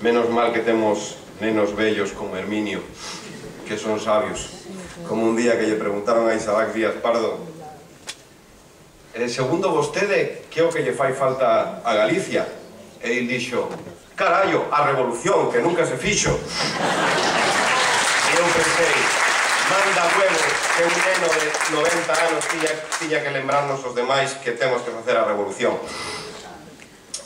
Menos mal que temos nenos vellos como Herminio, que son sabios. Como un día que lle preguntaron a Isaac Díaz Pardo: segundo vostede, que é o que lle fai falta a Galicia? E ele dixo: carallo, a revolución, que nunca se fixo. E eu pensei, manda huevo que un neno de 90 anos tiña que lembrarnos os demais que temos que facer a revolución.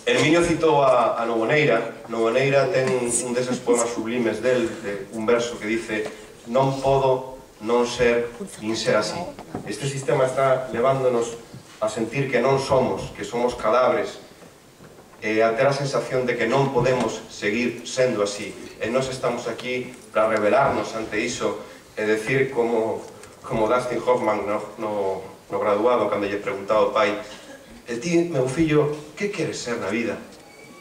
Herminio citou a Noboneira. Noboneira ten un deses poemas sublimes del, un verso que dice: non podo non ser nin ser así. Este sistema está levándonos a sentir que non somos, que somos cadáveres, e a ter a sensación de que non podemos seguir sendo así. E nós estamos aquí para rebelarnos ante iso e decir como Dustin Hoffman no graduado, cando lle preguntaba ao pai: e ti, meu fillo, que queres ser na vida?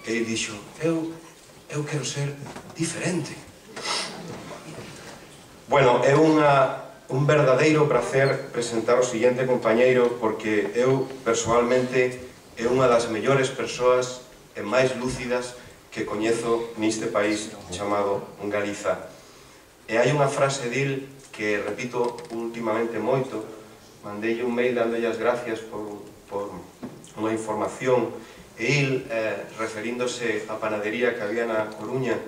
E ele dixo: eu quero ser diferente. Bueno, é un verdadeiro prazer presentar o seguinte compañeiro, porque eu, personalmente, é unha das mellores persoas e máis lúcidas que coñezo neste país chamado Galiza. E hai unha frase dil que repito últimamente moito. Mandei un mail dándolle as gracias por unha información, e il, referíndose á panadería que había na Coruña,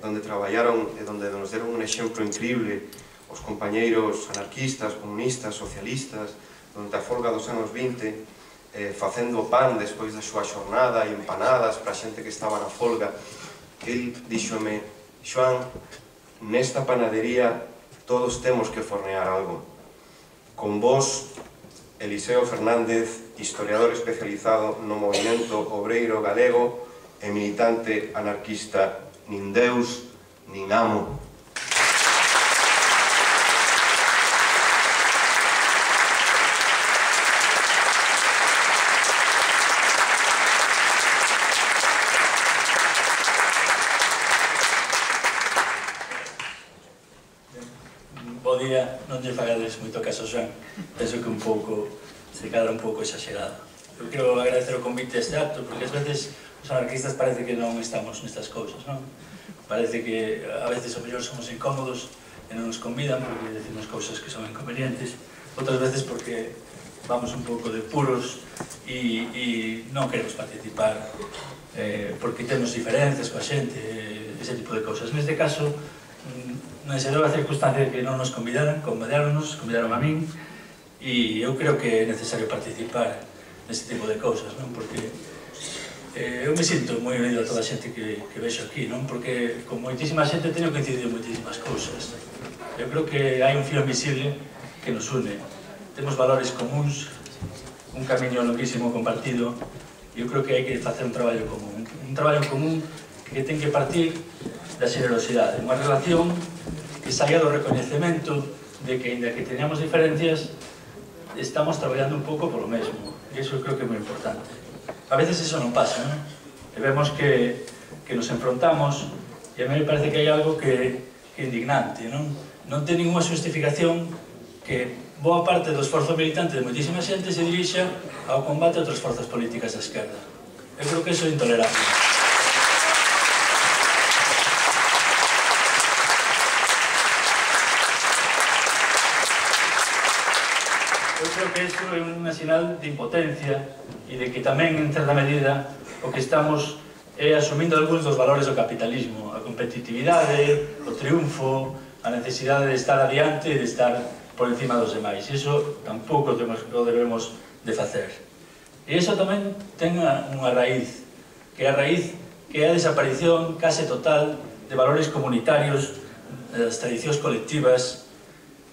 donde traballaron e donde nos deron un exemplo increíble os compañeiros anarquistas, comunistas, socialistas, durante a folga dos anos 20, facendo pan despois da súa xornada e empanadas para a xente que estaba na folga. El díxome: Xoán, nesta panadería todos temos que fornear algo. Con vos, Eliseo Fernández, historiador especializado no movimento obreiro galego e militante anarquista, nin Deus, nin amo. Bo día, non lle fagades moito caso, Xoán. Penso que se cadra un pouco exagerado. Eu quero agradecer o convite a este acto, porque ás veces os anarquistas parece que non estamos nestas cousas, non? Parece que a veces o mellor somos incómodos e non nos convidan porque decimos cousas que son inconvenientes, outras veces porque vamos un pouco de puros e non queremos participar porque temos diferencias coa xente, ese tipo de cousas. Neste caso, non se deu a circunstancia de que non nos convidaron a min, e eu creo que é necesario participar neste tipo de cousas, non? Porque eu me sinto moi unido a toda a xente que vexo aquí, non? Porque con moitísima xente teño coincidido en moitísimas cousas. Eu creo que hai un filo invisible que nos une. Temos valores comuns, un camiño longuísimo compartido, e eu creo que hai que facer un traballo común. Un traballo común que ten que partir da xenerosidade, unha relación que saia do recoñecemento de que, ainda que teñamos diferencias, estamos traballando un pouco polo mesmo. E iso creo que é moi importante. A veces iso non pasa, non? E vemos que nos enfrontamos, e a mí me parece que hai algo que é indignante, non? Non ten ninguna justificación que boa parte do esforzo militante de moitísima xente se dirixa ao combate a outras forzas políticas da esquerda. Eu creo que iso é intolerable. Eu creo que isto é unha sinal de impotencia e de que tamén, en certa medida, o que estamos é asumindo algúns dos valores do capitalismo, a competitividade, o triunfo, a necesidade de estar adiante e de estar por encima dos demais. Iso tampouco o debemos de facer. E iso tamén ten unha raíz, que é a desaparición case total de valores comunitarios, das tradicións colectivas,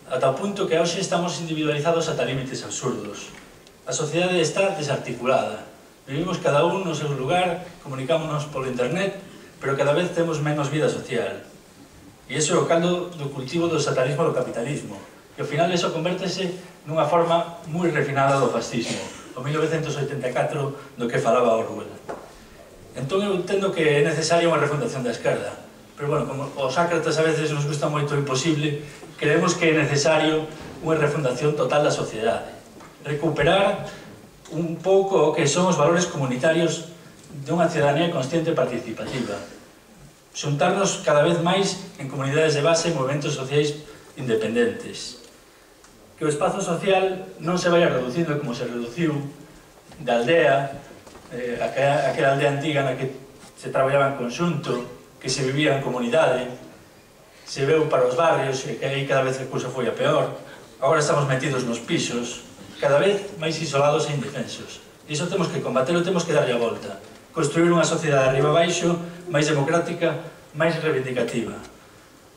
ata o punto que hoxe estamos individualizados ata límites absurdos. A sociedade está desarticulada. Vivimos cada un no seu lugar, comunicámonos polo internet, pero cada vez temos menos vida social. E iso é o caldo do cultivo do satanismo do capitalismo. E ao final iso convértese nunha forma moi refinada do fascismo, o 1984 do que falaba Orwell. Entón eu entendo que é necesaria unha refundación da esquerda. Pero, bueno, como os Sócrates a veces nos gusta moito o imposible, creemos que é necesario unha refundación total da sociedade. Recuperar un pouco o que son os valores comunitarios dunha cidadanía consciente e participativa. Xuntarnos cada vez máis en comunidades de base e movimentos sociais independentes. Que o espazo social non se vaya reducindo como se reduciu da aldea, aquela aldea antiga na que se traballaba en conxunto, que se vivía en comunidade, se veu para os barrios e que aí cada vez a cousa foi a peor. Agora estamos metidos nos pisos, cada vez máis isolados e indefensos. E iso temos que combatelo, temos que darlle a volta. Construir unha sociedade arriba abaixo, máis democrática, máis reivindicativa.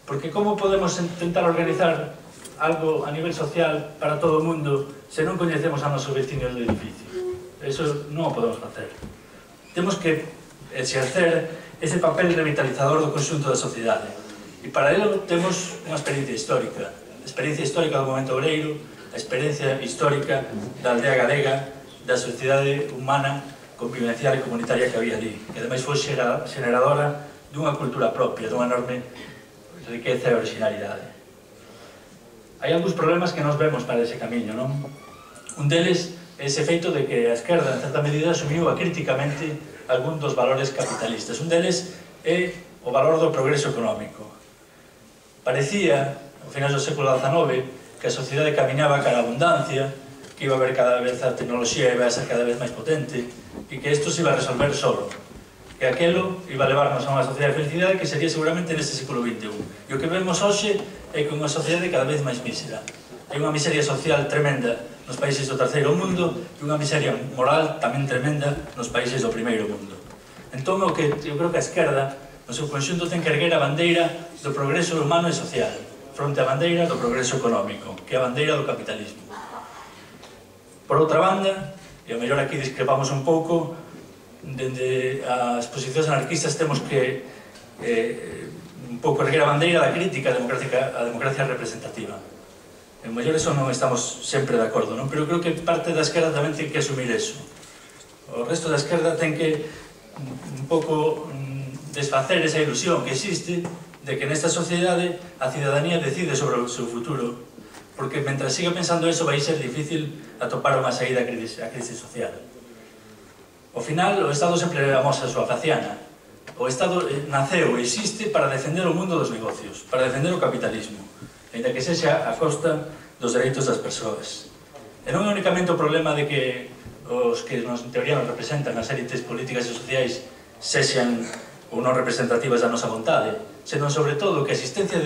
Porque como podemos intentar organizar algo a nivel social para todo o mundo se non coñecemos a noso vecino do edificio? Eso non o podemos facer. Temos que exercer ese papel revitalizador do conxunto da sociedade. E para ello temos unha experiencia histórica. A experiencia histórica do movimento obreiro, a experiencia histórica da aldea galega, da sociedade humana, convivencial e comunitaria que había ali, que ademais foi generadora dunha cultura propia, dunha enorme riqueza e originalidade. Hai algúns problemas que nos vemos para ese camiño, non? Un deles é ese feito de que a esquerda, en certa medida, asumiu acríticamente algún dos valores capitalistas. Un deles é o valor do progreso económico. Parecía, ao final do século XIX, que a sociedade caminaba cara a abundancia, que iba a haber cada vez a tecnoloxía iba a ser cada vez máis potente e que isto se iba a resolver solo, que aquelo iba a levarnos a unha sociedade de felicidade que sería seguramente neste século XXI. E o que vemos hoxe é que unha sociedade cada vez máis mísera. Hai unha miseria social tremenda nos países do terceiro mundo e unha miseria moral tamén tremenda nos países do primeiro mundo. Entón, o que eu creo que a esquerda, no seu conxunto, ten que erguer a bandeira do progreso humano e social fronte á bandeira do progreso económico, que é a bandeira do capitalismo. Por outra banda, e ao mellor aquí discrepamos un pouco, dende as posicións anarquistas temos que un pouco erguer a bandeira da crítica á democracia representativa. Ao mellor eso non estamos sempre de acordo, non? Pero creo que parte da esquerda tamén ten que asumir eso. O resto da esquerda ten que un pouco desfacer esa ilusión que existe de que nesta sociedade a cidadanía decide sobre o seu futuro, porque mentras siga pensando eso vai ser difícil atopar unha saída á crise social. Ao final, o Estado sempre amosa a súa faciana. O Estado naceu e existe para defender o mundo dos negocios, para defender o capitalismo, ainda que sexa a costa dos dereitos das persoas. E non é únicamente o problema de que os que en teoría nos representan as élites políticas e sociais sexan ou non representativas da nosa vontade, senón sobre todo que a existencia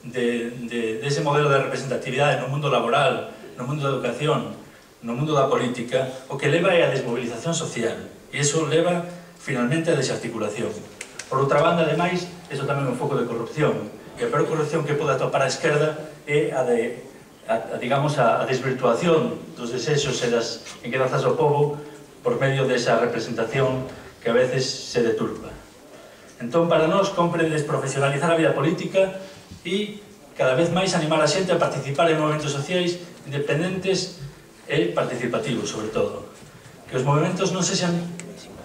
dese modelo de representatividade no mundo laboral, no mundo da educación, no mundo da política, o que leva é a desmovilización social, e iso leva finalmente a desarticulación. Por outra banda, ademais, iso tamén é un foco de corrupción, e a peor corrupción que pode atopar a esquerda é a desvirtuación dos desexos e das inquedanzas do povo por medio desa representación que a veces se deturpa. Entón, para nós, compre desprofesionalizar a vida política e cada vez máis animar a xente a participar en movimentos sociais independentes e participativos, sobre todo. Que os movimentos non sexan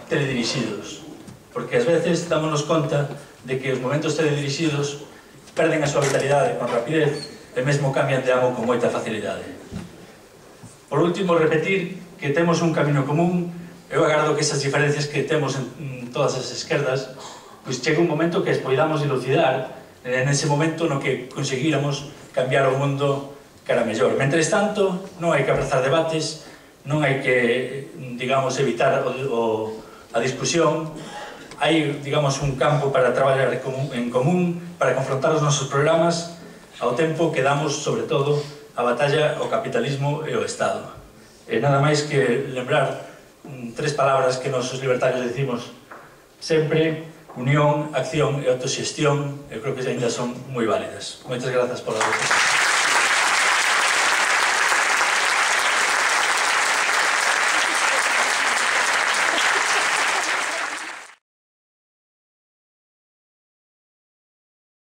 teledirixidos, porque ás veces dámonos conta de que os movimentos teledirixidos perden a súa vitalidade con rapidez e mesmo cambian de amo con moita facilidade. Por último, repetir que temos un camino común. Eu agardo que esas diferencias que temos en todas as esquerdas pois chega un momento que as poidamos dilucidar en ese momento no que conseguíramos cambiar o mundo cara mellor. Mentres tanto, non hai que abrazar debates, non hai que, digamos, evitar a discusión. Hai, digamos, un campo para traballar en común, para confrontar os nosos programas, ao tempo que damos, sobre todo, a batalla ao capitalismo e ao Estado. E nada máis que lembrar tres palabras que nos os libertarios decimos sempre: unión, acción e autoxestión. Eu creo que ainda son moi válidas. Moitas grazas por a votación.